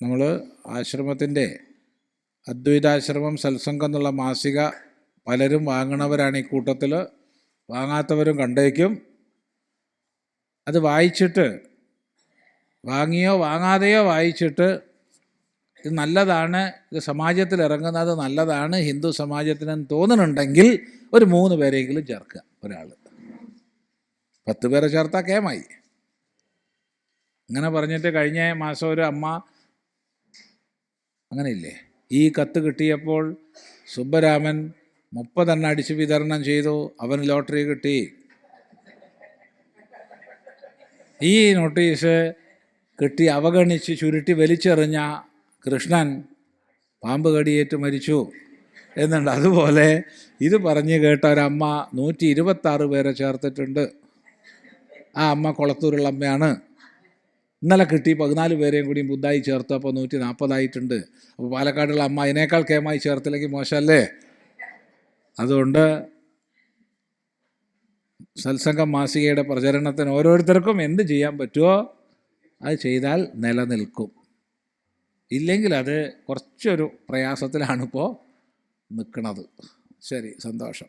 നമ്മൾ ആശ്രമത്തിൻ്റെ അദ്വൈതാശ്രമം സത്സംഗം എന്നുള്ള മാസിക പലരും വാങ്ങണവരാണ് ഈ കൂട്ടത്തിൽ, വാങ്ങാത്തവരും കണ്ടേക്കും. അത് വായിച്ചിട്ട്, വാങ്ങിയോ വാങ്ങാതെയോ വായിച്ചിട്ട് ഇത് നല്ലതാണ്, ഇത് സമാജത്തിൽ ഇറങ്ങുന്നത് നല്ലതാണ്, ഹിന്ദു സമാജത്തിനെന്ന് തോന്നുന്നുണ്ടെങ്കിൽ ഒരു 3 പേരെങ്കിലും ചേർക്കുക. ഒരാൾ 10 പേരെ ചേർത്താൽ കേമായി. അങ്ങനെ പറഞ്ഞിട്ട് കഴിഞ്ഞ മാസം ഒരു അമ്മ, അങ്ങനെയില്ലേ, ഈ കത്ത് കിട്ടിയപ്പോൾ സുബ്ബരാമൻ 30 എണ്ണം അടിച്ച് വിതരണം ചെയ്തു, അവന് ലോട്ടറി കിട്ടി. ഈ നോട്ടീസ് കിട്ടി അവഗണിച്ച് ചുരുട്ടി വലിച്ചെറിഞ്ഞ കൃഷ്ണൻ പാമ്പ് കടിയേറ്റ് മരിച്ചു എന്നുണ്ട്. അതുപോലെ ഇത് പറഞ്ഞ് കേട്ട ഒരമ്മ 126 പേരെ ചേർത്തിട്ടുണ്ട്. ആ അമ്മ കൊളത്തൂരുള്ള അമ്മയാണ്. ഇന്നലെ കിട്ടി 14 പേരെയും കൂടി ബുദ്ധായി ചേർത്ത്, അപ്പോൾ 140 ആയിട്ടുണ്ട്. അപ്പോൾ പാലക്കാടുള്ള അമ്മ അതിനേക്കാൾ കേമായി ചേർത്തില്ലെങ്കിൽ മോശമല്ലേ? അതുകൊണ്ട് സത്സംഗം മാസികയുടെ പ്രചരണത്തിന് ഓരോരുത്തർക്കും എന്ത് ചെയ്യാൻ പറ്റുമോ അത് ചെയ്താൽ നിലനിൽക്കും. ഇല്ലെങ്കിൽ അത് കുറച്ചൊരു പ്രയാസത്തിലാണിപ്പോൾ നിൽക്കുന്നത്. ശരി, സന്തോഷം.